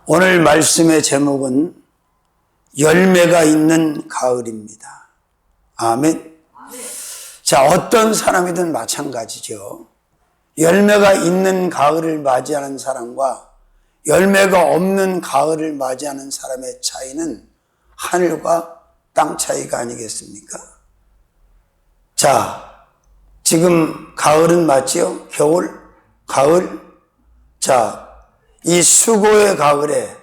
오늘 말씀의 제목은 열매가 있는 가을입니다. 아멘. 자, 어떤 사람이든 마찬가지죠. 열매가 있는 가을을 맞이하는 사람과 열매가 없는 가을을 맞이하는 사람의 차이는 하늘과 땅 차이가 아니겠습니까? 자, 지금 가을은 맞지요? 겨울, 가을. 자, 이 수고의 가을에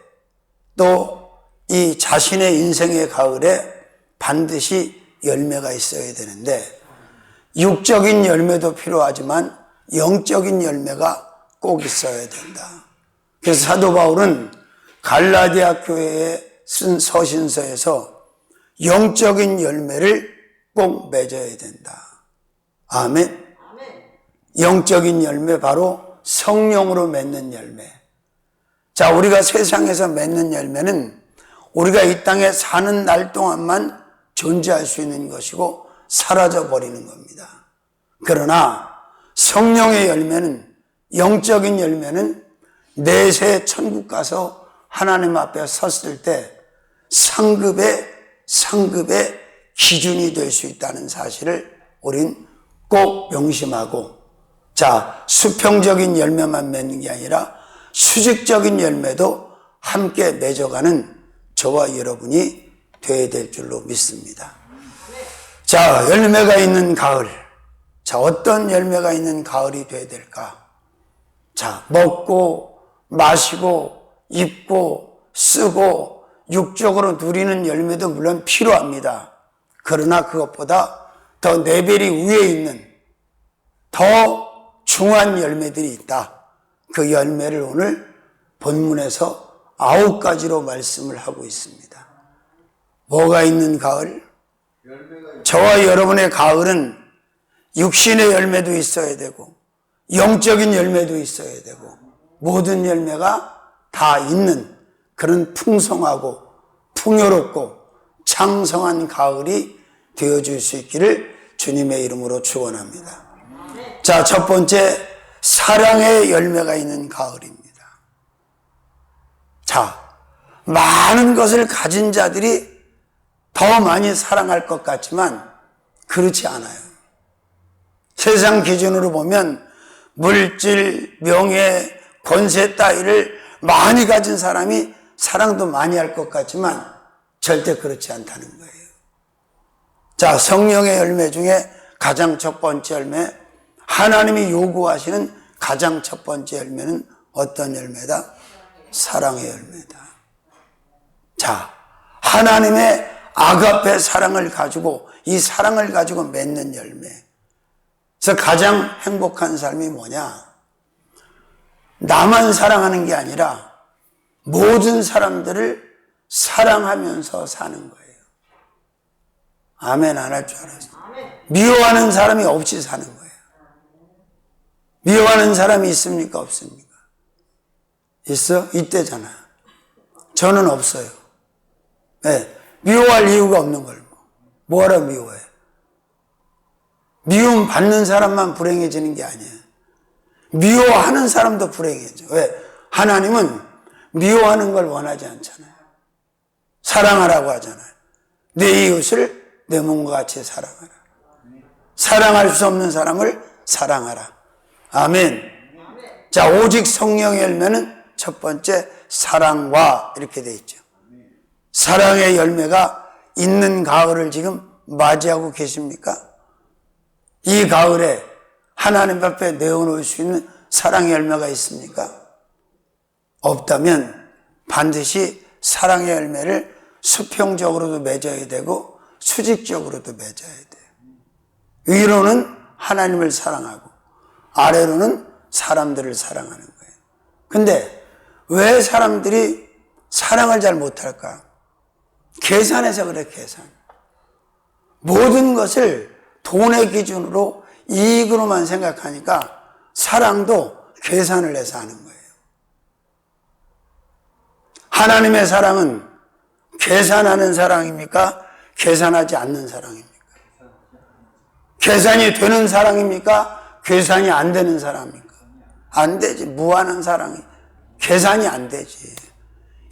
또 이 자신의 인생의 가을에 반드시 열매가 있어야 되는데, 육적인 열매도 필요하지만 영적인 열매가 꼭 있어야 된다. 그래서 사도 바울은 갈라디아 교회에 쓴 서신서에서 영적인 열매를 꼭 맺어야 된다. 아멘. 영적인 열매, 바로 성령으로 맺는 열매. 자, 우리가 세상에서 맺는 열매는 우리가 이 땅에 사는 날 동안만 존재할 수 있는 것이고 사라져 버리는 겁니다. 그러나 성령의 열매는, 영적인 열매는 내세 천국 가서 하나님 앞에 섰을 때 상급의 기준이 될 수 있다는 사실을 우린 꼭 명심하고, 자, 수평적인 열매만 맺는 게 아니라 수직적인 열매도 함께 맺어가는 저와 여러분이 되어야 될 줄로 믿습니다. 자, 열매가 있는 가을. 자, 어떤 열매가 있는 가을이 되어야 될까? 자, 먹고 마시고 입고 쓰고 육적으로 누리는 열매도 물론 필요합니다. 그러나 그것보다 더 레벨이 위에 있는 더 중요한 열매들이 있다. 그 열매를 오늘 본문에서 9가지로 말씀을 하고 있습니다. 뭐가 있는 가을? 저와 여러분의 가을은 육신의 열매도 있어야 되고 영적인 열매도 있어야 되고 모든 열매가 다 있는 그런 풍성하고 풍요롭고 창성한 가을이 되어줄 수 있기를 주님의 이름으로 축원합니다. 자, 첫 번째, 사랑의 열매가 있는 가을입니다. 자, 많은 것을 가진 자들이 더 많이 사랑할 것 같지만 그렇지 않아요. 세상 기준으로 보면 물질, 명예, 권세 따위를 많이 가진 사람이 사랑도 많이 할 것 같지만 절대 그렇지 않다는 거예요. 자, 성령의 열매 중에 가장 첫 번째 열매, 하나님이 요구하시는 가장 첫 번째 열매는 어떤 열매다? 사랑의 열매다. 자, 하나님의 아가페 사랑을 가지고, 이 사랑을 가지고 맺는 열매. 그래서 가장 행복한 삶이 뭐냐? 나만 사랑하는 게 아니라 모든 사람들을 사랑하면서 사는 거예요. 아멘 안 할 줄 알았어요. 미워하는 사람이 없이 사는 거예요. 미워하는 사람이 있습니까? 없습니까? 있어? 있대잖아. 저는 없어요. 네. 미워할 이유가 없는 걸 뭐하러 미워해? 미움 받는 사람만 불행해지는 게 아니에요. 미워하는 사람도 불행해져. 왜? 하나님은 미워하는 걸 원하지 않잖아요. 사랑하라고 하잖아요. 내 이웃을 내 몸과 같이 사랑하라. 사랑할 수 없는 사람을 사랑하라. 아멘. 자, 오직 성령의 열매는 첫 번째 사랑과 이렇게 돼 있죠. 사랑의 열매가 있는 가을을 지금 맞이하고 계십니까? 이 가을에 하나님 앞에 내어놓을 수 있는 사랑의 열매가 있습니까? 없다면 반드시 사랑의 열매를 수평적으로도 맺어야 되고 수직적으로도 맺어야 돼요. 위로는 하나님을 사랑하고 아래로는 사람들을 사랑하는 거예요. 근데 왜 사람들이 사랑을 잘 못할까? 계산해서 그래, 계산. 모든 것을 돈의 기준으로 이익으로만 생각하니까 사랑도 계산을 해서 하는 거예요. 하나님의 사랑은 계산하는 사랑입니까? 계산하지 않는 사랑입니까? 계산이 되는 사랑입니까? 계산이 안 되는 사랑입니까? 안 되지. 무한한 사랑이. 계산이 안 되지.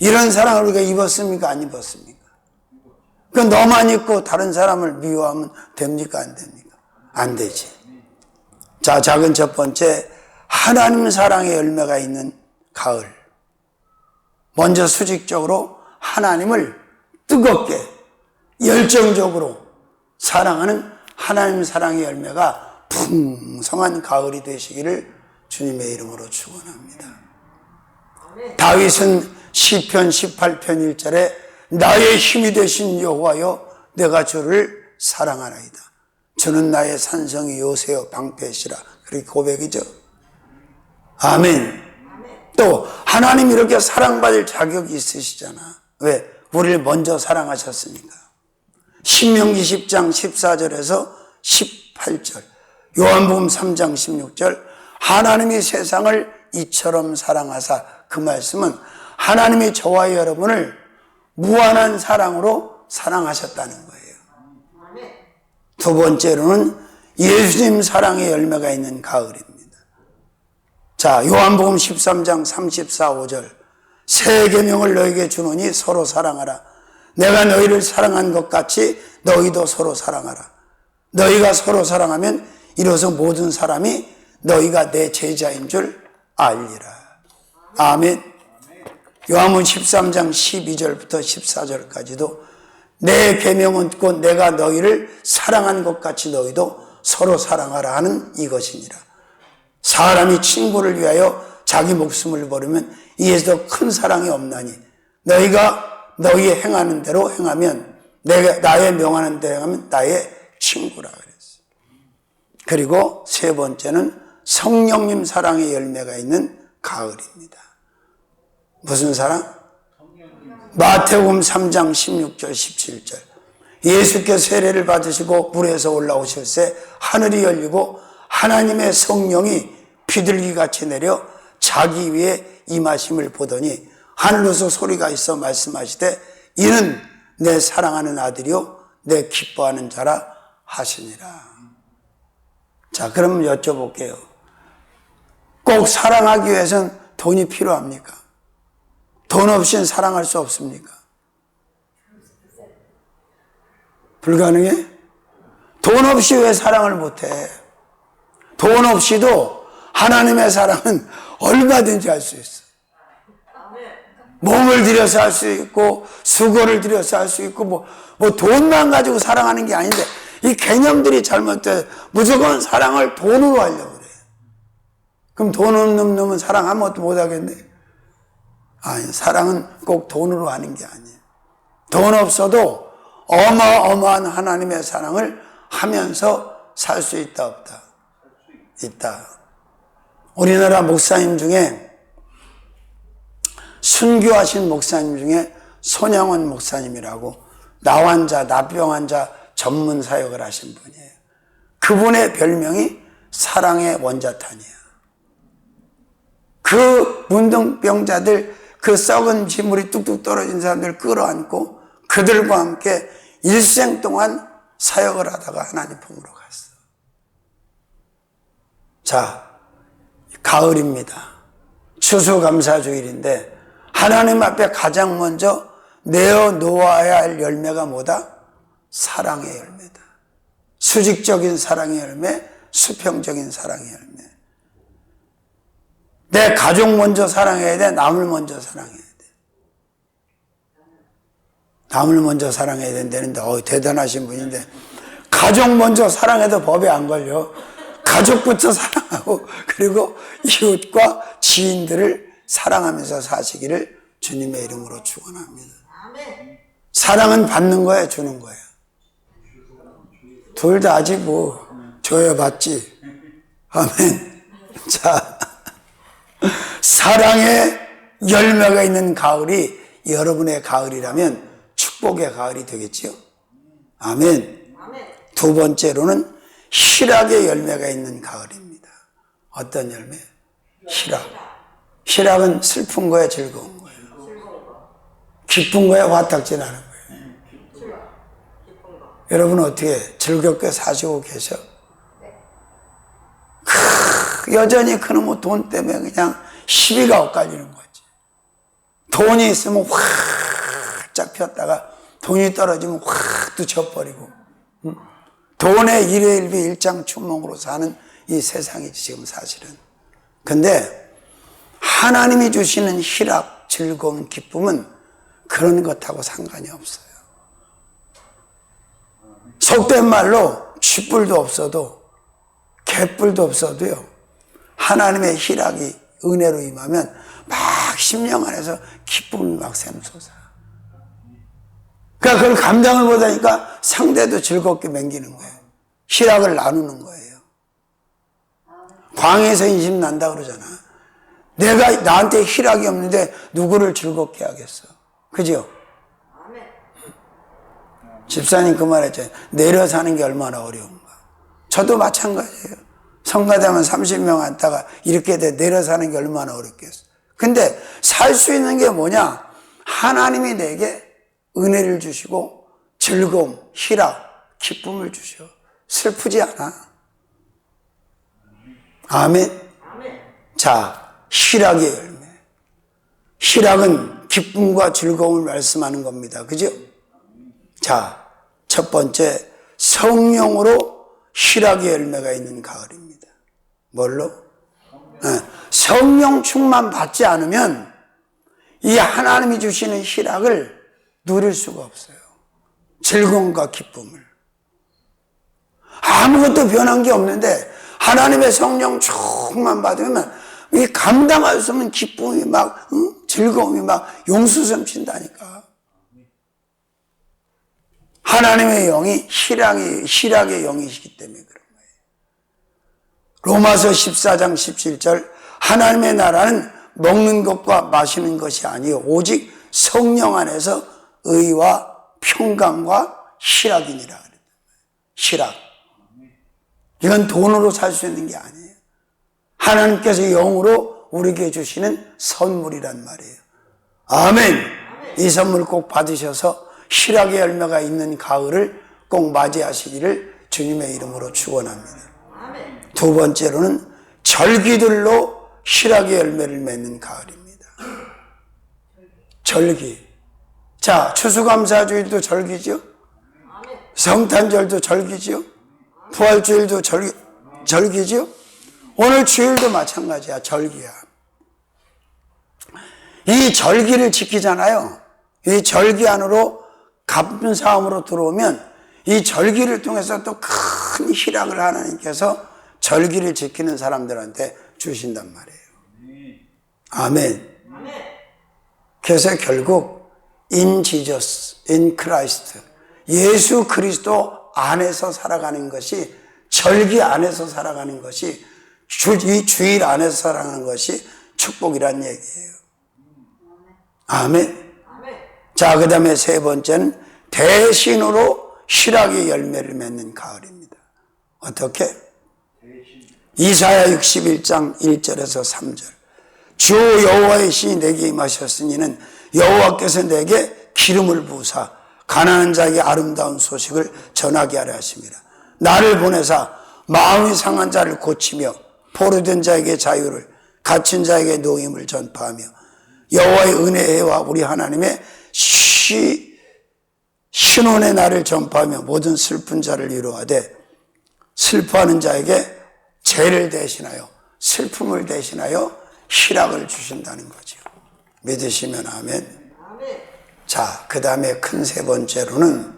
이런 사랑을 우리가 입었습니까? 안 입었습니까? 그 너만 입고 다른 사람을 미워하면 됩니까? 안 됩니까? 안 되지. 자, 작은 첫 번째, 하나님 사랑의 열매가 있는 가을. 먼저 수직적으로 하나님을 뜨겁게 열정적으로 사랑하는 하나님 사랑의 열매가 풍성한 가을이 되시기를 주님의 이름으로 축원합니다. 다윗은 시편 18편 1절에 나의 힘이 되신 여호와여 내가 주를 사랑하나이다. 주는 나의 산성이 요새여 방패시라. 그렇게 고백이죠. 아멘. 또 하나님 이렇게 사랑받을 자격이 있으시잖아. 왜? 우리를 먼저 사랑하셨으니까. 신명기 10장 14절에서 18절, 요한복음 3장 16절, 하나님이 세상을 이처럼 사랑하사, 그 말씀은 하나님이 저와 여러분을 무한한 사랑으로 사랑하셨다는 거예요. 두 번째로는 예수님 사랑의 열매가 있는 가을입니다. 자, 요한복음 13장 34, 5절, 새 계명을 너에게 주노니 서로 사랑하라. 내가 너희를 사랑한 것 같이 너희도 서로 사랑하라. 너희가 서로 사랑하면 이로써 모든 사람이 너희가 내 제자인 줄 알리라. 아멘. 요한복음 13장 12절부터 14절까지도 내 계명은 곧 내가 너희를 사랑한 것 같이 너희도 서로 사랑하라 하는 이것이니라. 사람이 친구를 위하여 자기 목숨을 버리면 이에서 더 큰 사랑이 없나니 너희가 너희 행하는 대로 행하면 내가 나의 명하는 대로 행하면 나의 친구라 그랬어요. 그리고 세 번째는 성령님 사랑의 열매가 있는 가을입니다. 무슨 사랑? 마태복음 3장 16절 17절, 예수께서 세례를 받으시고 물에서 올라오실새 하늘이 열리고 하나님의 성령이 비둘기같이 내려 자기 위에 임하심을 보더니 하늘로서 소리가 있어 말씀하시되 이는 내 사랑하는 아들이요 내 기뻐하는 자라 하시니라. 자, 그럼 여쭤볼게요. 꼭 사랑하기 위해서는 돈이 필요합니까? 돈 없이는 사랑할 수 없습니까? 불가능해? 돈 없이 왜 사랑을 못해? 돈 없이도 하나님의 사랑은 얼마든지 할 수 있어. 몸을 들여서 할 수 있고 수고를 들여서 할 수 있고 뭐 돈만 가지고 사랑하는 게 아닌데 이 개념들이 잘못돼. 무조건 사랑을 돈으로 하려고 그래. 그럼 돈 없는 놈은 사랑 아무것도 못 하겠네? 아니, 사랑은 꼭 돈으로 하는 게 아니에요. 돈 없어도 어마어마한 하나님의 사랑을 하면서 살 수 있다 없다? 있다. 우리나라 목사님 중에 순교하신 목사님 중에 손양원 목사님이라고 나환자, 나병환자 전문 사역을 하신 분이에요. 그분의 별명이 사랑의 원자탄이에요. 그 문둥병자들, 그 썩은 지물이 뚝뚝 떨어진 사람들 끌어안고 그들과 함께 일생 동안 사역을 하다가 하나님 품으로 갔어. 자, 가을입니다. 추수감사주일인데 하나님 앞에 가장 먼저 내어놓아야 할 열매가 뭐다? 사랑의 열매다. 수직적인 사랑의 열매, 수평적인 사랑의 열매. 내 가족 먼저 사랑해야 돼? 남을 먼저 사랑해야 돼? 남을 먼저 사랑해야 된다는데 대단하신 분인데 가족 먼저 사랑해도 법에 안 걸려. 가족부터 사랑하고 그리고 이웃과 지인들을 사랑하면서 사시기를 주님의 이름으로 축원합니다. 사랑은 받는 거야, 주는 거야? 둘 다 아직 뭐 줘야 받지. 아멘. 자, 사랑의 열매가 있는 가을이 여러분의 가을이라면 축복의 가을이 되겠지요. 아멘. 두 번째로는 희락의 열매가 있는 가을입니다. 어떤 열매? 희락. 희락은 슬픈 거야, 즐거운 거예요? 기쁜 거야, 화딱지 나는 거예요? 여러분 어떻게 즐겁게 사시고 계셔? 여전히 그놈의 돈 때문에 그냥 시비가 엇갈리는 거지. 돈이 있으면 활짝 폈다가 돈이 떨어지면 확 또 져버리고, 돈의 일회일비 일장춘몽으로 사는 이 세상이지 지금 사실은. 근데 하나님이 주시는 희락, 즐거움, 기쁨은 그런 것하고 상관이 없어요. 속된 말로 쥐뿔도 없어도 개뿔도 없어도요, 하나님의 희락이 은혜로 임하면 막 심령 안에서 기쁨이 막 샘솟아. 그러니까 그걸 감당을 못하니까 상대도 즐겁게 맹기는 거예요. 희락을 나누는 거예요. 광해에서 인심 난다 그러잖아. 내가 나한테 희락이 없는데 누구를 즐겁게 하겠어. 그죠? 집사님 그 말했잖아요. 내려 사는 게 얼마나 어려운가. 저도 마찬가지예요. 성가대만 30명 앉다가 이렇게 내려 사는 게 얼마나 어렵겠어. 근데 살 수 있는 게 뭐냐? 하나님이 내게 은혜를 주시고 즐거움, 희락, 기쁨을 주셔. 슬프지 않아. 아멘. 자, 희락의 열매. 희락은 기쁨과 즐거움을 말씀하는 겁니다. 그죠? 자, 첫 번째, 성령으로 희락의 열매가 있는 가을입니다. 뭘로? 성령 충만 받지 않으면 이 하나님이 주시는 희락을 누릴 수가 없어요. 즐거움과 기쁨을. 아무것도 변한 게 없는데 하나님의 성령 충만 받으면 이 감당할 수 없는 기쁨이 막, 즐거움이 막 용수섬 친다니까. 하나님의 영이 희락의 영이시기 때문에 그런 거예요. 로마서 14장 17절, 하나님의 나라는 먹는 것과 마시는 것이 아니요 오직 성령 안에서 의와 평강과 희락이니라. 희락. 이건 돈으로 살 수 있는 게 아니에요. 하나님께서 영으로 우리에게 주시는 선물이란 말이에요. 아멘. 이 선물 꼭 받으셔서 희락의 열매가 있는 가을을 꼭 맞이하시기를 주님의 이름으로 축원합니다. 두 번째로는 절기들로 희락의 열매를 맺는 가을입니다. 절기. 자, 추수감사주일도 절기죠. 성탄절도 절기죠. 부활주일도 절기죠. 오늘 주일도 마찬가지야. 절기야. 이 절기를 지키잖아요. 이 절기 안으로 감사함으로 들어오면 이 절기를 통해서 또 큰 희락을 하나님께서 절기를 지키는 사람들한테 주신단 말이에요. 아멘. 그래서 결국 in Jesus, in Christ, 예수 그리스도 안에서 살아가는 것이, 절기 안에서 살아가는 것이, 이 주일 안에서 살아가는 것이 축복이란 얘기예요. 아멘. 자, 그 다음에 세 번째는 대신으로 희락의 열매를 맺는 가을입니다. 어떻게? 이사야 61장 1절에서 3절. 주 여호와의 신이 내게 임하셨으니는 여호와께서 내게 기름을 부으사 가난한 자에게 아름다운 소식을 전하게 하려 하심이라. 나를 보내사 마음이 상한 자를 고치며 포로된 자에게 자유를, 갇힌 자에게 노임을 전파하며 여호와의 은혜와 우리 하나님의 신원의 날을 전파하며 모든 슬픈 자를 위로하되 슬퍼하는 자에게 죄를 대신하여 슬픔을 대신하여 희락을 주신다는 거죠. 믿으시면 아멘. 자, 그 다음에 큰 세 번째로는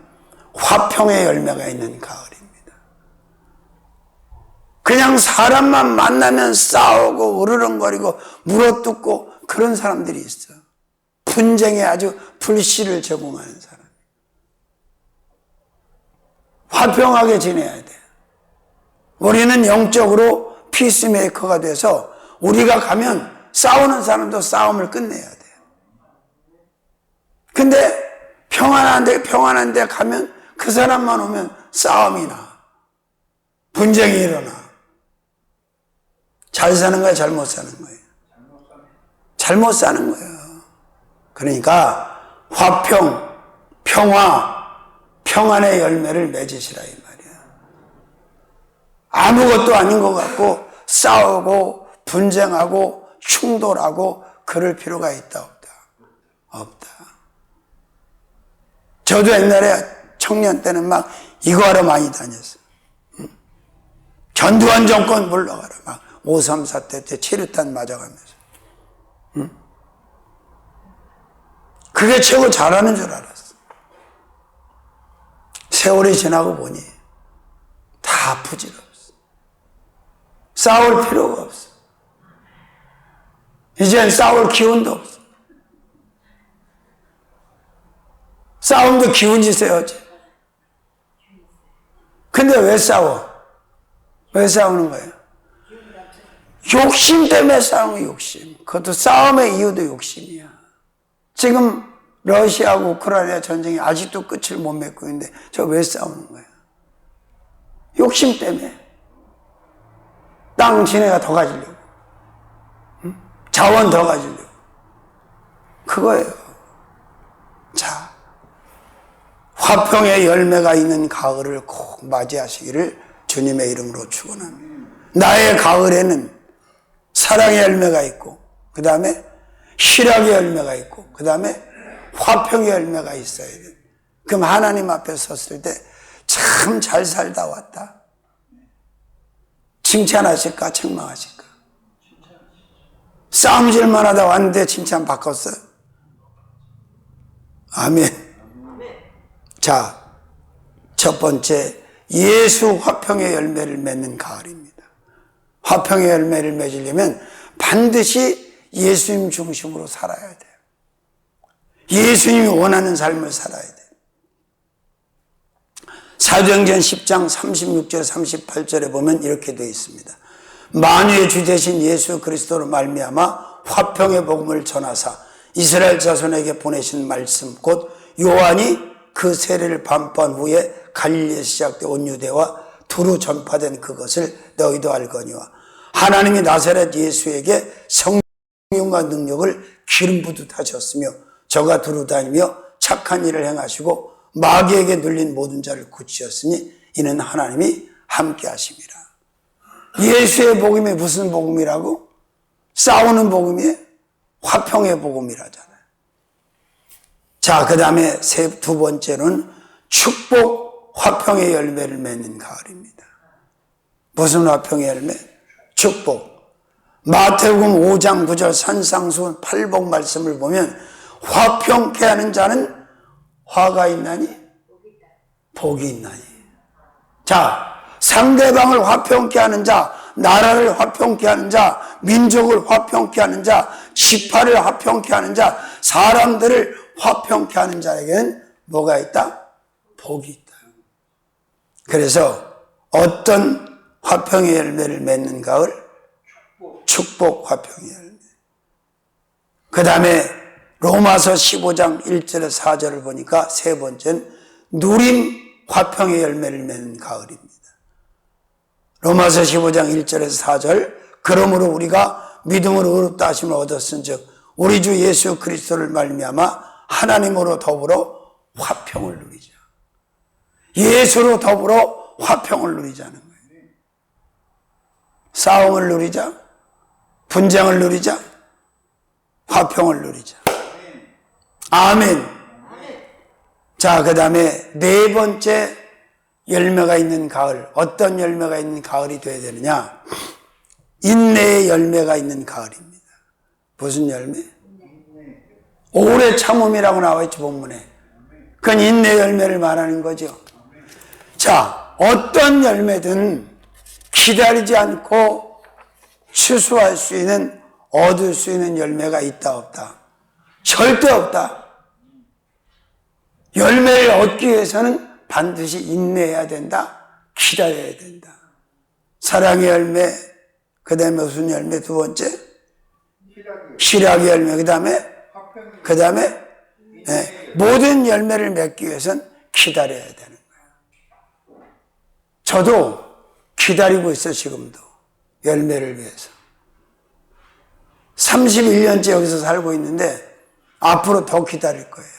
화평의 열매가 있는 가을입니다. 그냥 사람만 만나면 싸우고 으르렁거리고 물어뜯고 그런 사람들이 있어. 분쟁에 아주 불씨를 제공하는 사람. 화평하게 지내야 돼. 우리는 영적으로 피스메이커가 돼서 우리가 가면 싸우는 사람도 싸움을 끝내야 돼. 근데 평안한 데 가면 그 사람만 오면 싸움이 나. 분쟁이 일어나. 잘 사는 거야, 잘못 사는 거예요? 잘못 사는 거예요. 그러니까 화평, 평화, 평안의 열매를 맺으시라 이 말이야. 아무것도 아닌 것 같고 싸우고 분쟁하고 충돌하고 그럴 필요가 있다 없다. 없다. 저도 옛날에 청년 때는 막 이거 하러 많이 다녔어요. 전두환 정권 물러가라. 막 5.3 사태 때 체류탄 맞아가면서. 그게 최고 잘하는 줄 알았어. 세월이 지나고 보니 다 부질없어. 싸울 필요가 없어. 이젠 싸울 기운도 없어. 싸움도 기운 짓어야지. 근데 왜 싸워? 왜 싸우는 거예요? 욕심 때문에 싸우는 욕심. 그것도 싸움의 이유도 욕심이야. 지금 러시아하고 우크라이나 전쟁이 아직도 끝을 못 맺고 있는데 저 왜 싸우는 거야? 욕심 때문에. 땅 지네가 더 가지려고. 자원 더 가지려고. 그거예요. 자, 화평의 열매가 있는 가을을 꼭 맞이하시기를 주님의 이름으로 축원합니다. 나의 가을에는 사랑의 열매가 있고, 그 다음에 희락의 열매가 있고, 그 다음에 화평의 열매가 있어야 돼. 그럼 하나님 앞에 섰을 때 참 잘 살다 왔다. 칭찬하실까, 책망하실까? 싸움질만 하다 왔는데 칭찬 바꿨어요. 아멘. 자, 첫 번째, 예수 화평의 열매를 맺는 가을입니다. 화평의 열매를 맺으려면 반드시 예수님 중심으로 살아야 돼요. 예수님이 원하는 삶을 살아야 돼요. 사도행전 10장 36절 38절에 보면 이렇게 되어 있습니다. 만유의 주 되신 예수 그리스도로 말미암아 화평의 복음을 전하사 이스라엘 자손에게 보내신 말씀 곧 요한이 그 세례를 반포한 후에 갈릴리에 시작된 온 유대와 두루 전파된 그것을 너희도 알거니와 하나님이 나사렛 예수에게 성령과 능력을 기름 부듯 하셨으며 저가 두루 다니며 착한 일을 행하시고 마귀에게 눌린 모든 자를 고치셨으니 이는 하나님이 함께 하심이라. 예수의 복음이 무슨 복음이라고? 싸우는 복음이에요? 화평의 복음이라잖아요. 자, 그 다음에 두 번째는 축복 화평의 열매를 맺는 가을입니다. 무슨 화평의 열매? 축복. 마태복음 5장 9절 산상수 팔복 말씀을 보면 화평케 하는 자는 화가 있나니? 복이 있나니? 자, 상대방을 화평케 하는 자, 나라를 화평케 하는 자, 민족을 화평케 하는 자, 지파를 화평케 하는 자, 사람들을 화평케 하는 자에게는 뭐가 있다? 복이 있다. 그래서 어떤 화평의 열매를 맺는 가을? 축복 화평의 열매. 그 다음에 로마서 15장 1절에서 4절을 보니까 세 번째는 누림 화평의 열매를 맺는 가을입니다. 로마서 15장 1절에서 4절 그러므로 우리가 믿음으로 의롭다 하심을 얻었은즉 우리 주 예수 그리스도를 말미암아 하나님으로 더불어 화평을 누리자. 예수로 더불어 화평을 누리자는 거예요. 싸움을 누리자, 분쟁을 누리자, 화평을 누리자. 아멘. 자, 그 다음에 네 번째 열매가 있는 가을. 어떤 열매가 있는 가을이 되어야 되느냐? 인내의 열매가 있는 가을입니다. 무슨 열매? 오래 참음이라고 나와 있죠, 본문에. 그건 인내 열매를 말하는 거죠. 자, 어떤 열매든 기다리지 않고 취소할 수 있는, 얻을 수 있는 열매가 있다, 없다? 절대 없다. 열매를 얻기 위해서는 반드시 인내해야 된다. 기다려야 된다. 사랑의 열매, 그 다음에 무슨 열매? 두 번째? 희락의 열매. 그 다음에 모든 열매를 맺기 위해서는 기다려야 되는 거예요. 저도 기다리고 있어요, 지금도. 열매를 위해서. 31년째 여기서 살고 있는데 앞으로 더 기다릴 거예요.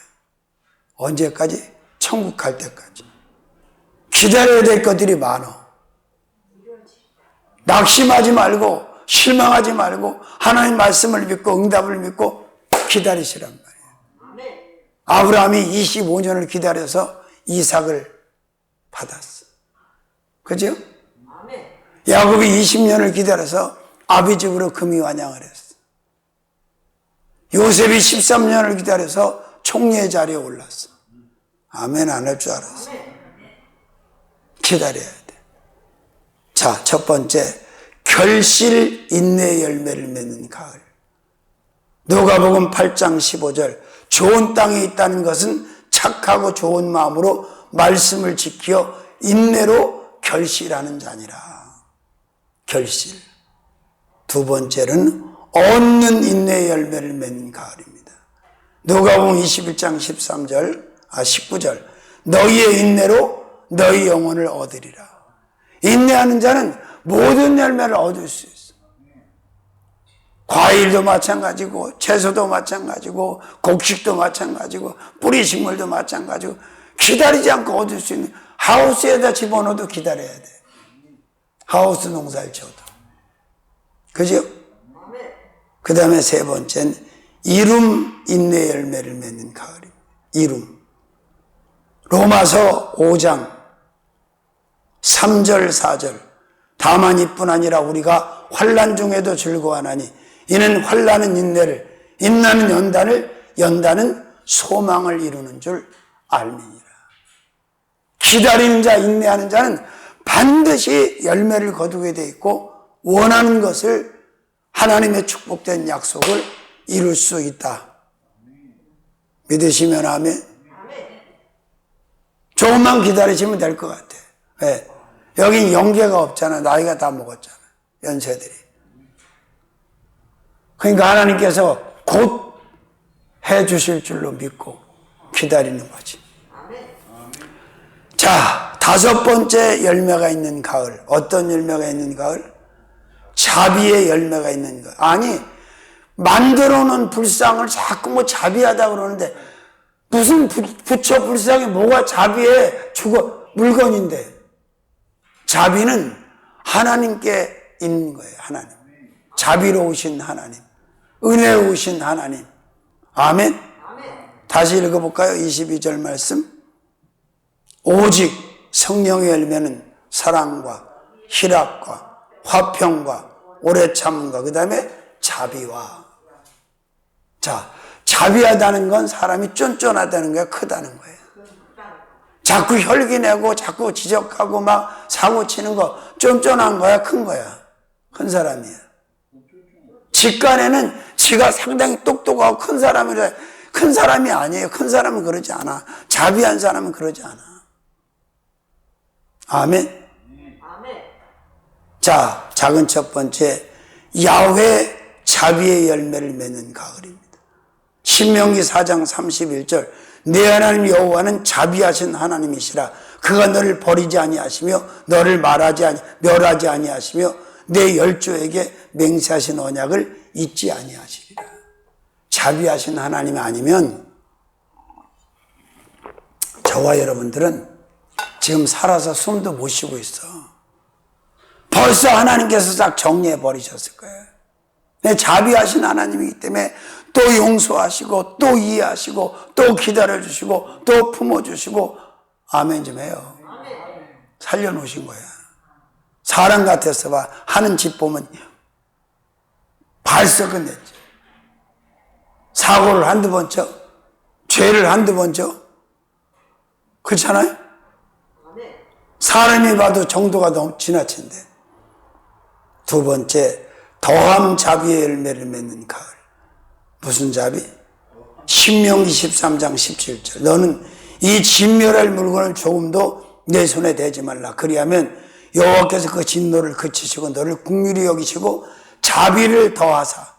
언제까지? 천국 갈 때까지. 기다려야 될 것들이 많아. 낙심하지 말고 실망하지 말고 하나님 말씀을 믿고 응답을 믿고 기다리시란 말이에요. 아브라함이 25년을 기다려서 이삭을 받았어. 그죠? 야곱이 20년을 기다려서 아비 집으로 금이 완양을 했어. 요셉이 13년을 기다려서 총리의 자리에 올랐어. 아멘 안 할 줄 알았어. 기다려야 돼. 자, 첫 번째, 결실 인내의 열매를 맺는 가을. 누가복음 8장 15절, 좋은 땅에 있다는 것은 착하고 좋은 마음으로 말씀을 지켜 인내로 결실하는 자니라. 결실. 두 번째는 얻는 인내의 열매를 맺는 가을입니다. 누가복음 21장 19절, 너희의 인내로 너희 영혼을 얻으리라. 인내하는 자는 모든 열매를 얻을 수 있어. 과일도 마찬가지고, 채소도 마찬가지고, 곡식도 마찬가지고, 뿌리식물도 마찬가지고, 기다리지 않고 얻을 수 있는, 하우스에다 집어넣어도 기다려야 돼. 하우스 농사를 지어도. 그죠? 그 다음에 세 번째는 이룸 인내 열매를 맺는 가을입니다. 이룸. 로마서 5장 3절 4절, 다만 이뿐 아니라 우리가 환난 중에도 즐거워하나니 이는 환난은 인내를, 인내는 연단은 소망을 이루는 줄 알미니라. 기다리는 자, 인내하는 자는 반드시 열매를 거두게 돼 있고 원하는 것을, 하나님의 축복된 약속을 이룰 수 있다. 믿으시면 아멘. 조금만 기다리시면 될 것 같아. 왜? 여긴 연계가 없잖아. 나이가 다 먹었잖아. 연세들이. 그러니까 하나님께서 곧 해주실 줄로 믿고 기다리는 거지. 자, 다섯 번째 열매가 있는 가을. 어떤 열매가 있는 가을? 자비의 열매가 있는 가을. 아니, 만들어 놓은 불상을 자꾸 뭐 자비하다 그러는데 무슨 부처 불상이 뭐가 자비해? 물건인데. 자비는 하나님께 있는 거예요. 하나님. 자비로우신 하나님. 은혜로우신 하나님. 아멘. 다시 읽어볼까요? 22절 말씀. 오직 성령의 열매는 사랑과 희락과 화평과 오래 참음과 그 다음에 자비와. 자, 자비하다는 건 사람이 쫀쫀하다는 거야, 크다는 거예요. 자꾸 혈기내고 자꾸 지적하고 막 사고치는 거 쫀쫀한 거야, 큰 거야? 큰 사람이야. 직간에는 지가 상당히 똑똑하고 큰 사람이라, 큰 사람이 아니에요. 큰 사람은 그러지 않아. 자비한 사람은 그러지 않아. 아멘. 자, 작은 첫 번째, 야훼 자비의 열매를 맺는 가을입니다. 신명기 4장 31절, 내 하나님 여호와는 자비하신 하나님이시라. 그가 너를 버리지 아니하시며 너를 멸하지 아니하시며 내 열조에게 맹세하신 언약을 잊지 아니하시리라. 자비하신 하나님이 아니면 저와 여러분들은 지금 살아서 숨도 못 쉬고 있어. 벌써 하나님께서 딱 정리해 버리셨을 거예요. 자비하신 하나님이기 때문에 또 용서하시고 또 이해하시고 또 기다려주시고 또 품어주시고 아멘 좀 해요. 살려놓으신 거야. 사람 같아서 봐. 하는 짓 보면 발서 끝냈지. 사고를 한두 번 쳐. 죄를 한두 번 쳐. 그렇잖아요? 사람이 봐도 정도가 너무 지나친데. 두 번째, 더함 자비의 열매를 맺는 가을. 무슨 자비? 신명기 13장 17절. 너는 이 진멸할 물건을 조금도 내 손에 대지 말라. 그리하면 여호와께서 그 진노를 그치시고 너를 긍휼히 여기시고 자비를 더하사.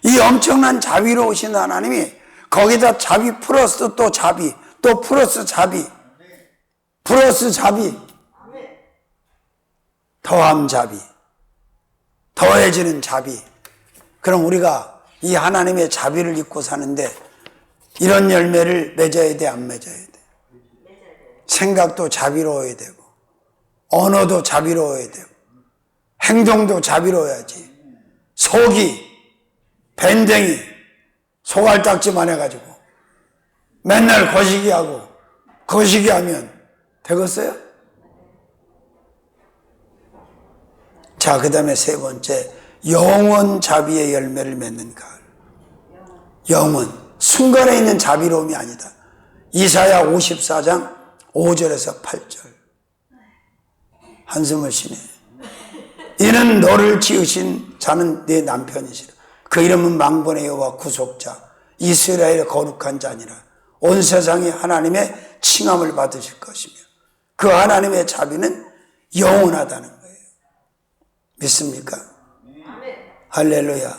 이 엄청난 자비로우신 하나님이 거기다 자비 플러스 또 자비, 또 플러스 자비, 플러스 자비, 더함 자비, 더해지는 자비. 그럼 우리가 이 하나님의 자비를 입고 사는데 이런 열매를 맺어야 돼, 안 맺어야 돼? 생각도 자비로워야 되고 언어도 자비로워야 되고 행동도 자비로워야지. 속이 밴댕이 소갈딱지만 해가지고 맨날 거시기하고 거시기하면 되겠어요? 자, 그 다음에 세 번째, 영원 자비의 열매를 맺는 가을. 영원, 순간에 있는 자비로움이 아니다. 이사야 54장 5절에서 8절. 한숨을 쉬네. 이는 너를 지으신 자는 네 남편이시라. 그 이름은 망본의 여호와 구속자, 이스라엘의 거룩한 자니라. 온 세상이 하나님의 칭함을 받으실 것이며 그 하나님의 자비는 영원하다는 거예요. 믿습니까? 아멘. 할렐루야.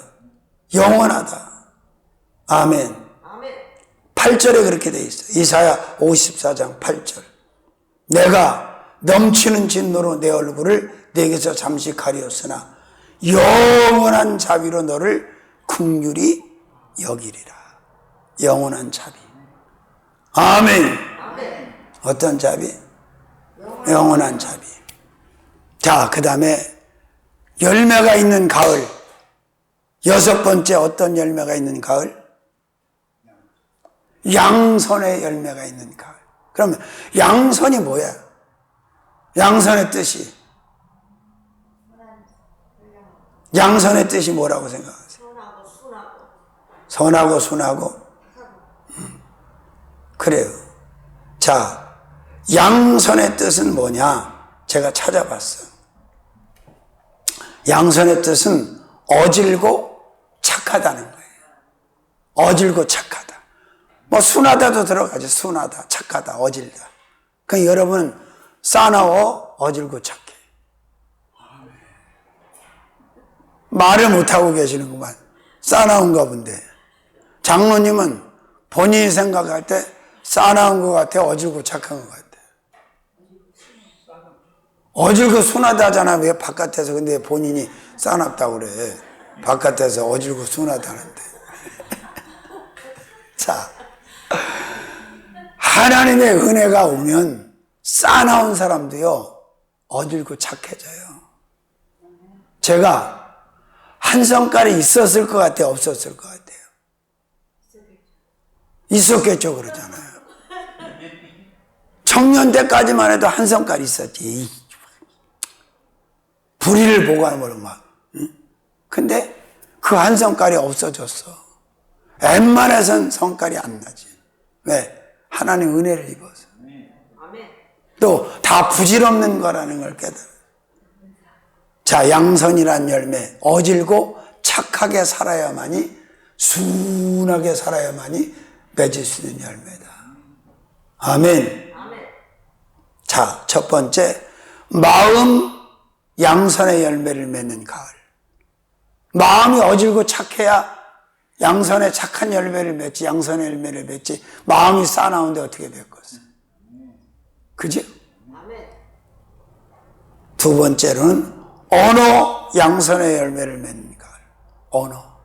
영원하다. 아멘. 8절에 그렇게 돼 있어요. 이사야 54장 8절. 내가 넘치는 진노로 내 얼굴을 내게서 잠시 가리었으나 영원한 자비로 너를 긍휼히 여기리라. 영원한 자비. 아멘. 어떤 자비? 영원한 자비. 자, 그 다음에 열매가 있는 가을. 여섯 번째, 어떤 열매가 있는 가을? 양선의 열매가 있는 가을. 그러면 양선이 뭐야? 양선의 뜻이, 양선의 뜻이 뭐라고 생각하세요? 선하고 순하고. 그래요. 자, 양선의 뜻은 뭐냐? 제가 찾아봤어요. 양선의 뜻은 어질고 착하다는 거예요. 어질고 착하다. 뭐 순하다도 들어가죠. 순하다, 착하다, 어질다. 그러니까 여러분 싸나워 어질고 착해. 말을 못하고 계시는구만. 싸나운가 본데. 장로님은 본인이 생각할 때 싸나운 것 같아, 어질고 착한 것 같아? 어질고 순하다잖아. 왜 바깥에서. 근데 본인이 싸납다고 그래. 바깥에서 어질고 순하다는데. 자, 하나님의 은혜가 오면 싸나운 사람도요 어질고 착해져요. 제가 한 성깔이 있었을 것 같아요, 없었을 것 같아요? 있었겠죠. 그러잖아요. 청년 때까지만 해도 한 성깔이 있었지. 불의를 보고하는 걸로 막. 근데 그 한 성깔이 없어졌어. 웬만해선 성깔이 안 나지. 왜? 하나님 은혜를 입어서. 또 다 부질없는 거라는 걸 깨달아. 자, 양선이란 열매. 어질고 착하게 살아야만이, 순하게 살아야만이 맺을 수 있는 열매다. 아멘. 자, 첫 번째, 마음 양선의 열매를 맺는 가을. 마음이 어질고 착해야 양선의 착한 열매를 맺지, 양선의 열매를 맺지. 마음이 싸나운데 어떻게 됐겠어요? 그죠? 두 번째로는 언어 양선의 열매를 맺는 가을. 언어.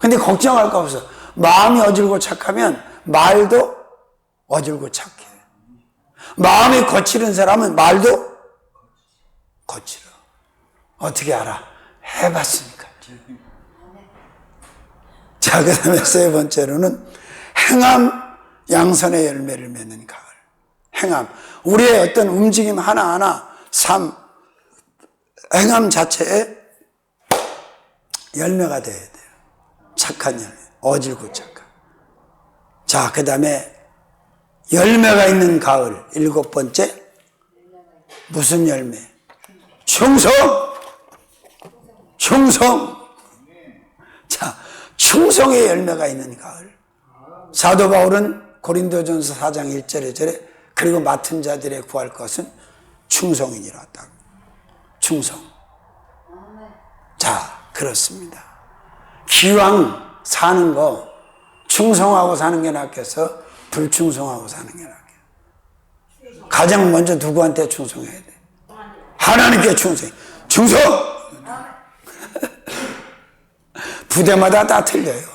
근데 걱정할 거 없어. 마음이 어질고 착하면 말도 어질고 착해. 마음이 거칠은 사람은 말도 거칠어. 어떻게 알아? 해봤으니까. 자, 그 다음에 세 번째로는 행함 양선의 열매를 맺는 가을. 행함. 우리의 어떤 움직임 하나하나, 삶, 행함 자체에 열매가 돼야 돼요. 착한 열매. 어질고 착한. 자, 그 다음에 열매가 있는 가을. 일곱 번째. 무슨 열매? 충성! 충성! 자, 충성의 열매가 있는 가을. 사도 바울은 고린도전서 4장 1절에 절에 그리고 맡은 자들의 구할 것은 충성이니라. 딱. 충성. 자, 그렇습니다. 기왕 사는 거 충성하고 사는 게 낫겠어? 불충성하고 사는 게 낫겠어? 가장 먼저 누구한테 충성해야 돼? 하나님께 충성. 충성! 부대마다 다 틀려요.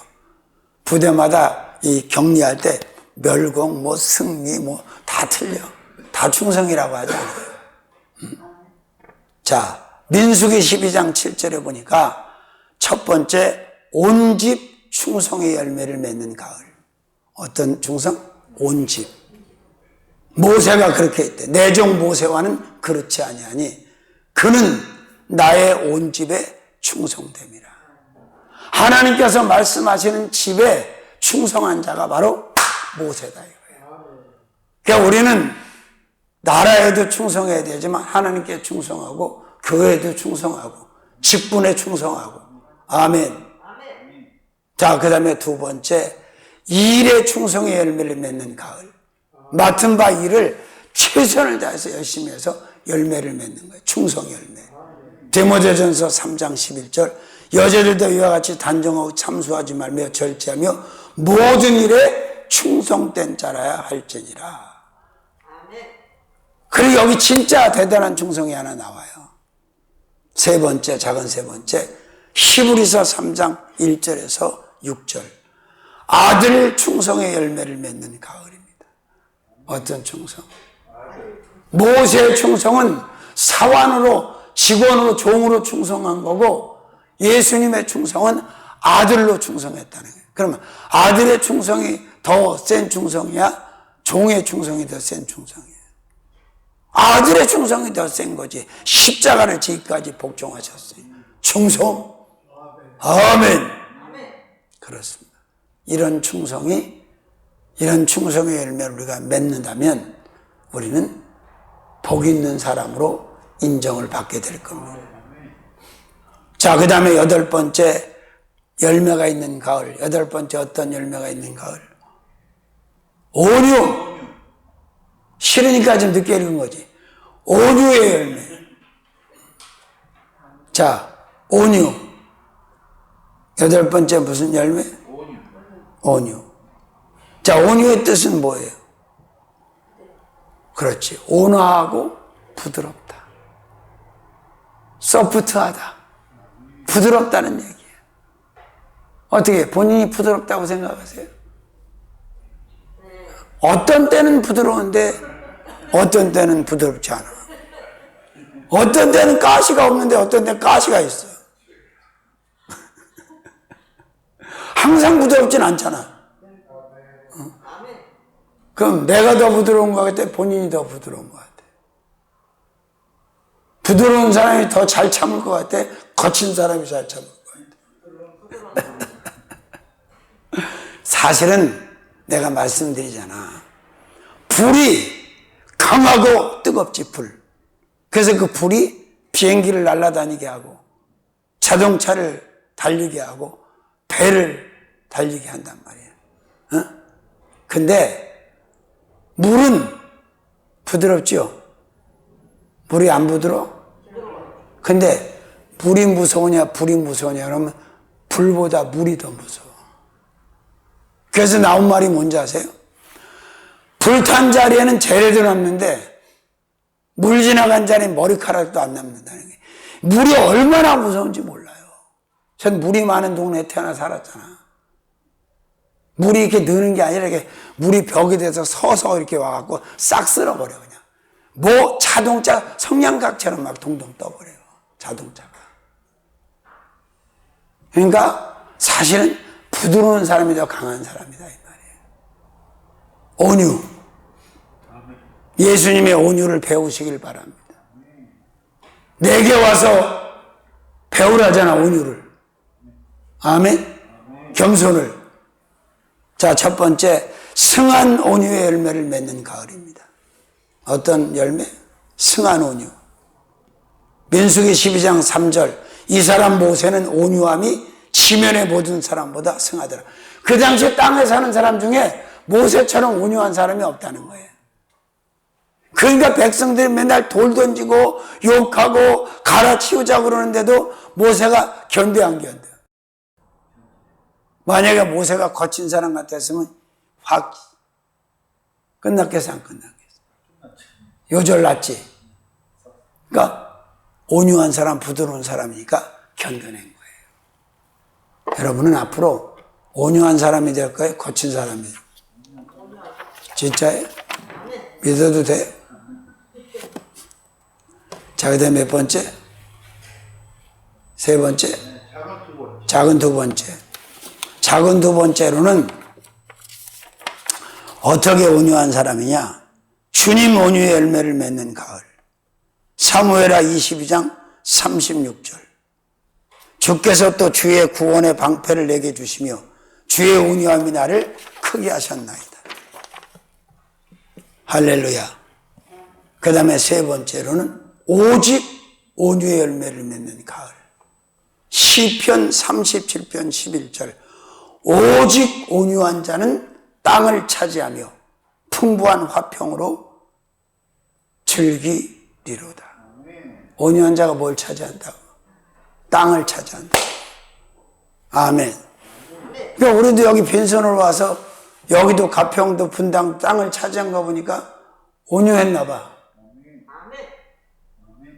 부대마다 이 격리할 때 멸공, 뭐 승리, 뭐 다 틀려. 다 충성이라고 하잖아요. 자, 민수기 12장 7절에 보니까 첫 번째, 온 집 충성의 열매를 맺는 가을. 어떤 충성? 온 집. 모세가 그렇게 했대. 내 종 모세와는 그렇지 아니하니 그는 나의 온 집에 충성됨이라. 하나님께서 말씀하시는 집에 충성한 자가 바로 모세다 이거예요. 그러니까 우리는 나라에도 충성해야 되지만 하나님께 충성하고 교회에도 충성하고 직분에 충성하고. 아멘. 자, 그 다음에 두 번째, 일에 충성의 열매를 맺는 가을. 맡은 바 일을 최선을 다해서 열심히 해서 열매를 맺는 거예요. 충성 열매. 디모데전서 3장 11절 여자들도 이와 같이 단정하고 참수하지 말며 절제하며 모든 일에 충성된 자라야 할지니라. 그리고 여기 진짜 대단한 충성이 하나 나와요. 세 번째, 작은 세 번째, 히브리서 3장 1절에서 6절. 아들 충성의 열매를 맺는 가을입니다. 어떤 충성? 모세의 충성은 사환으로, 직원으로, 종으로 충성한 거고, 예수님의 충성은 아들로 충성했다는 거예요. 그러면 아들의 충성이 더 센 충성이야? 종의 충성이 더 센 충성이야? 아들의 충성이 더 센 거지. 십자가를 지기까지 복종하셨어요. 충성. 아멘. 그렇습니다. 이런 충성의 열매를 우리가 맺는다면 우리는 복 있는 사람으로 인정을 받게 될 겁니다. 자, 그 다음에 여덟 번째 열매가 있는 가을. 여덟 번째 어떤 열매가 있는 가을? 온유. 싫으니까 좀 늦게 읽은 거지. 온유의 열매. 자, 온유. 여덟 번째 무슨 열매? 온유. 자, 온유의 뜻은 뭐예요? 그렇지. 온화하고 부드럽다. 소프트하다. 부드럽다는 얘기예요. 어떻게 본인이 부드럽다고 생각하세요? 어떤 때는 부드러운데 어떤 때는 부드럽지 않아. 어떤 때는 가시가 없는데 어떤 때는 가시가 있어요. 항상 부드럽진 않잖아. 그럼 내가 더 부드러운 것 같아? 본인이 더 부드러운 것 같아? 부드러운 사람이 더 잘 참을 것 같아? 거친 사람이 잘 참을 것 같아? 사실은 내가 말씀드리잖아. 불이 강하고 뜨겁지, 불. 그래서 그 불이 비행기를 날아다니게 하고 자동차를 달리게 하고 배를 달리게 한단 말이에요. 어? 근데 물은 부드럽죠? 물이 안 부드러워? 근데 물이 무서우냐 불이 무서우냐 그러면 불보다 물이 더 무서워. 그래서 나온 말이 뭔지 아세요? 불탄 자리에는 재래도 남는데 물 지나간 자리에 머리카락도 안 남는다는 게, 물이 얼마나 무서운지 몰라요. 전 물이 많은 동네에 태어나 살았잖아. 물이 이렇게 느는 게 아니라 이렇게 물이 벽이 돼서 서서 이렇게 와갖고 싹 쓸어버려 그냥. 뭐 자동차 성냥갑처럼 막 동동 떠버려요. 자동차가. 그러니까 사실은 부드러운 사람이 더 강한 사람이다 이 말이에요. 온유. 예수님의 온유를 배우시길 바랍니다. 내게 와서 배우라잖아, 온유를. 아멘? 겸손을. 자, 첫 번째, 승한 온유의 열매를 맺는 가을입니다. 어떤 열매? 승한 온유. 민수기 12장 3절. 이 사람 모세는 온유함이 지면의 모든 사람보다 승하더라. 그 당시에 땅에 사는 사람 중에 모세처럼 온유한 사람이 없다는 거예요. 그러니까 백성들이 맨날 돌 던지고 욕하고 갈아치우자고 그러는데도 모세가 견뎌 안 견뎌. 만약에 모세가 거친 사람 같았으면 확 끝났겠어 안 끝났겠어? 요절났지. 그러니까 온유한 사람, 부드러운 사람이니까 견뎌낸 거예요. 여러분은 앞으로 온유한 사람이 될 거예요? 거친 사람이 될 거예요? 진짜예요? 믿어도 돼? 자, 그 다음에 몇 번째? 세 번째? 작은 두 번째. 작은 두 번째로는 어떻게 온유한 사람이냐? 주님 온유의 열매를 맺는 가을. 사무엘하 22장 36절. 주께서 또 주의 구원의 방패를 내게 주시며 주의 온유함이 나를 크게 하셨나이다. 할렐루야. 그 다음에 세 번째로는 오직 온유의 열매를 맺는 가을. 시편 37편 11절. 오직 온유한 자는 땅을 차지하며 풍부한 화평으로 즐기리로다. 온유한 자가 뭘 차지한다고? 땅을 차지한다. 아멘. 그러니까 우리도 여기 빈손으로 와서 여기도 가평도 분당 땅을 차지한 거 보니까 온유했나 봐.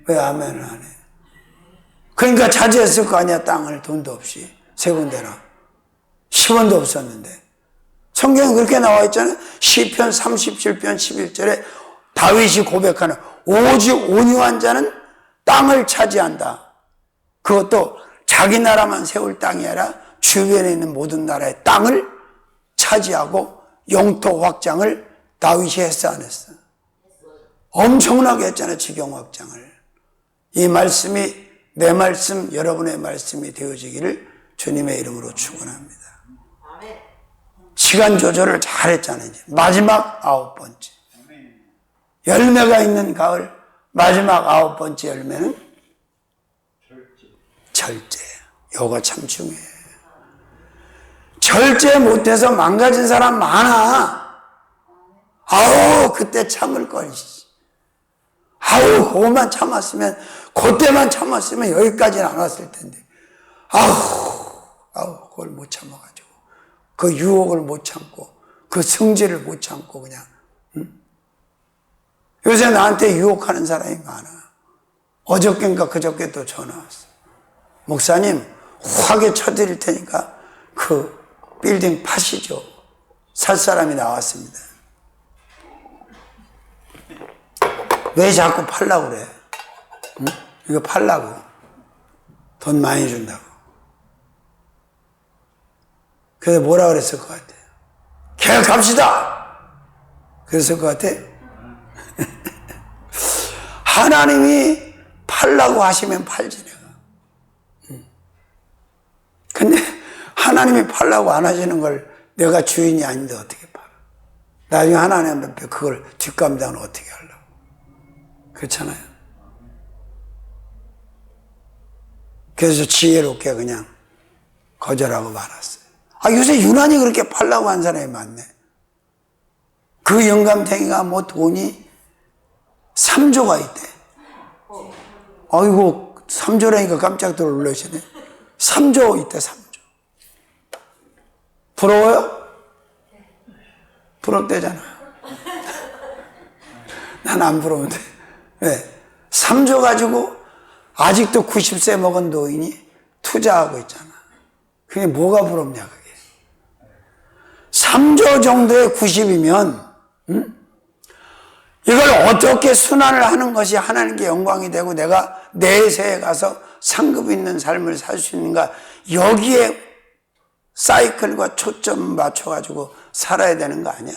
왜 아멘을 안 해? 그러니까 차지했을 거 아니야, 땅을. 돈도 없이 세 군데나 10원도 없었는데. 성경에 그렇게 나와 있잖아요. 시편 37편 11절에 다윗이 고백하는 오직 온유한 자는 땅을 차지한다. 그것도 자기 나라만 세울 땅이 아니라 주변에 있는 모든 나라의 땅을 차지하고 영토 확장을 다윗이 했어 안 했어? 엄청나게 했잖아요. 지경 확장을. 이 말씀이 내 말씀, 여러분의 말씀이 되어지기를 주님의 이름으로 축원합니다. 시간 조절을 잘했잖아요. 마지막 9번째. 열매가 있는 가을 마지막 9번째 열매는 절제. 요거 참 중요해요. 절제 못해서 망가진 사람 많아. 아우 그때 참을 걸. 아우 그것만 참았으면 그때만 참았으면 여기까지는 안 왔을 텐데. 아우 그걸 못 참아가지고 그 유혹을 못 참고 그 성질을 못 참고 그냥 요새 나한테 유혹하는 사람이 많아. 어저께인가 그저께 또 전화 왔어. 목사님 확에 쳐드릴 테니까 그 빌딩 파시죠. 살 사람이 나왔습니다. 왜 자꾸 팔라고 그래? 응? 이거 팔라고. 돈 많이 준다고. 그래서 뭐라 그랬을 것 같아요? 계약합시다! 그랬을 것 같아? 하나님이 팔라고 하시면 팔지 내가. 근데 하나님이 팔라고 안 하시는 걸 내가 주인이 아닌데 어떻게 팔아? 나중에 하나님 앞에 그걸 뒷감당을 어떻게 하려고? 그렇잖아요. 그래서 지혜롭게 그냥 거절하고 말았어요. 요새 유난히 그렇게 팔라고 한 사람이 많네. 그 영감탱이가 뭐 돈이 3조가 있대. 아이고 3조라니까 깜짝 놀라시네. 3조 있대. 3조. 부러워요? 부럽대잖아. 난 안 부러운데. 왜? 3조 가지고 아직도 90세 먹은 노인이 투자하고 있잖아. 그게 뭐가 부럽냐 그게. 3조 정도의 90이면 이걸 어떻게 순환을 하는 것이 하나님께 영광이 되고 내가 내세에 가서 상급 있는 삶을 살 수 있는가, 여기에 사이클과 초점 맞춰가지고 살아야 되는 거 아니야?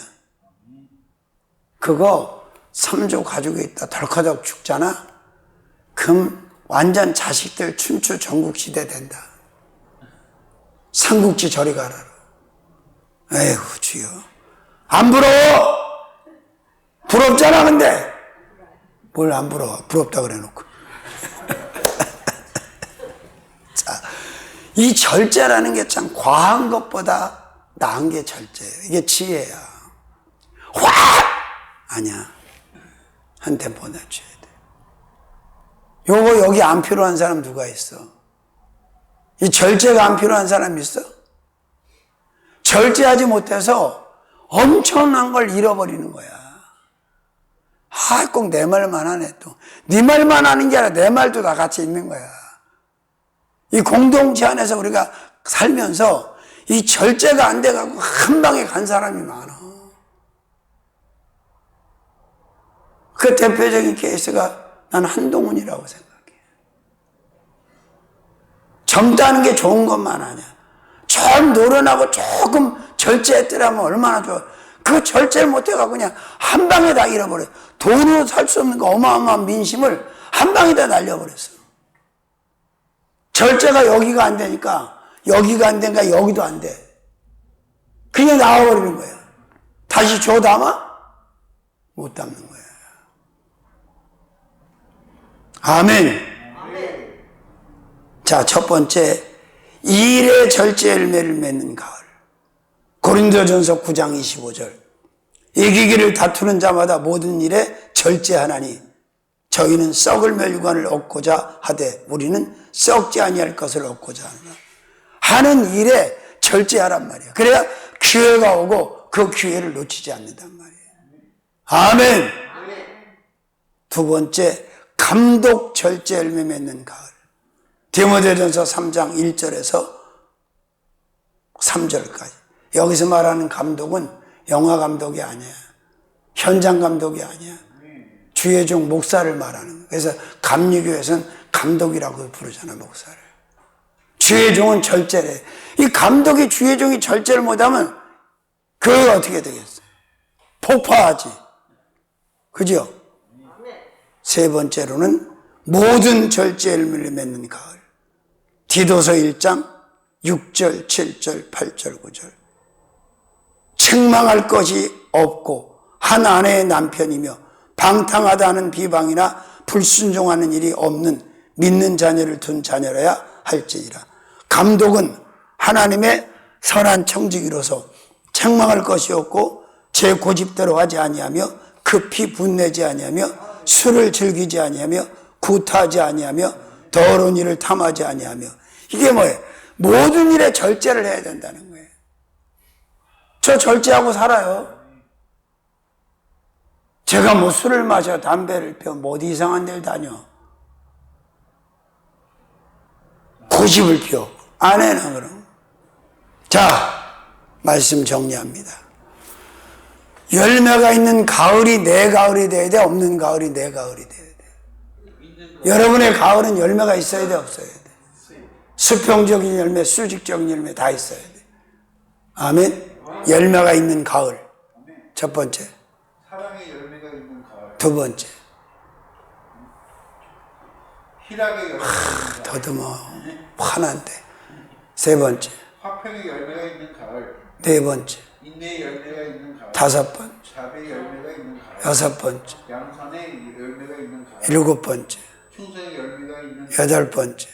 그거 3조 가지고 있다 덜커덕 죽잖아? 그럼 완전 자식들 춘추 전국시대 된다. 삼국지 저리 가라로. 에휴 주여. 안 부러워. 부럽잖아 근데. 뭘 안 부러워. 부럽다 그래놓고. 자, 이 절제라는 게 참 과한 것보다 나은 게 절제예요. 이게 지혜야. 확! 아니야. 한 템포 낮춰야 돼. 요거 여기 안 필요한 사람 누가 있어? 이 절제가 안 필요한 사람 있어? 절제하지 못해서 엄청난 걸 잃어버리는 거야. 꼭 내 말만 하네 또. 네 말만 하는 게 아니라 내 말도 다 같이 있는 거야. 이 공동체 안에서 우리가 살면서 이 절제가 안 돼가지고 한 방에 간 사람이 많아. 그 대표적인 케이스가 난 한동훈이라고 생각해. 젊다는 게 좋은 것만 아니야. 좀 노련하고 조금 절제했더라면 얼마나 좋아. 그 절제를 못해가고 그냥 한 방에 다 잃어버려. 돈으로 살 수 없는 그 어마어마한 민심을 한 방에 다 날려버렸어. 절제가 여기가 안 되니까 여기가 안 되니까 여기도 안 돼. 그냥 나와버리는 거야. 다시 줘 담아? 못 담는 거야. 아멘. 자, 첫 번째, 일의 절제 열매를 맺는 가을. 고린도전서 9장 25절. 이기기를 다투는 자마다 모든 일에 절제하나니 저희는 썩을 멸관을 얻고자 하되 우리는 썩지 아니할 것을 얻고자 하느라. 하는 일에 절제하란 말이야. 그래야 기회가 오고 그 기회를 놓치지 않는단 말이에요. 아멘. 두 번째, 감독 절제 열매 맺는 가을. 디모데전서 3장 1절에서 3절까지. 여기서 말하는 감독은 영화 감독이 아니야. 현장 감독이 아니야. 주의 종 목사를 말하는 거야. 그래서 감리교에서는 감독이라고 부르잖아, 목사를. 주의 종은 절제래. 이 감독이 주의 종이 절제를 못하면 그게 어떻게 되겠어요? 폭파하지. 그죠? 세 번째로는 모든 절제 열매를 맺는 가을. 디도서 1장 6절, 7절, 8절, 9절. 책망할 것이 없고 한 아내의 남편이며 방탕하다는 비방이나 불순종하는 일이 없는 믿는 자녀를 둔 자녀라야 할지니라. 감독은 하나님의 선한 청지기로서 책망할 것이 없고 제 고집대로 하지 아니하며 급히 분내지 아니하며 술을 즐기지 아니하며 구타하지 아니하며 더러운 일을 탐하지 아니하며. 이게 뭐예요? 모든 일에 절제를 해야 된다는 거예요. 저 절제하고 살아요. 제가 뭐 술을 마셔, 담배를 피워, 뭐 어디 이상한 데를 다녀. 고집을 피워. 안 해, 나 그럼. 자, 말씀 정리합니다. 열매가 있는 가을이 내 가을이 돼야 돼? 없는 가을이 내 가을이 돼야 돼? 여러분의 가을은 열매가 있어야 돼? 없어야 돼? 수평적인 열매, 수직적인 열매 다 있어야 돼. 아멘? 열매가 있는 가을. 첫 번째. 사랑의 열매가 있는 가을. 두 번째. 희락의 열매가 있는 가을. 더듬어. 화난데. 세 번째. 화평의 열매가 있는 가을. 네 번째. 인내의 열매가 있는 가을. 다섯 번째. 자비의 열매가 있는 가을. 여섯 번째. 양선의 열매가 있는 가을. 일곱 번째. 충성의 열매가 있는 가을. 여덟 번째.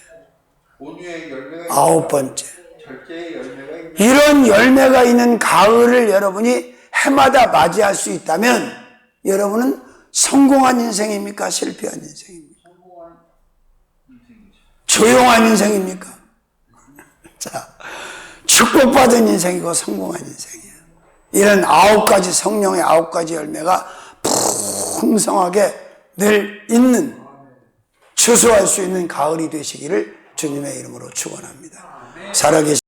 온유의 열매가 있는 아홉 가을. 번째. 절제의 열매가 있는 이런 열매가 있는 가을을 여러분이 해마다 맞이할 수 있다면 여러분은 성공한 인생입니까? 실패한 인생입니까? 성공한 인생이죠. 조용한 인생입니까? 자, 축복받은 인생이고 성공한 인생이에요. 이런 9가지 성령의 9가지 열매가 풍성하게 늘 있는, 추수할 수 있는 가을이 되시기를 주님의 이름으로 축원합니다. 살아계신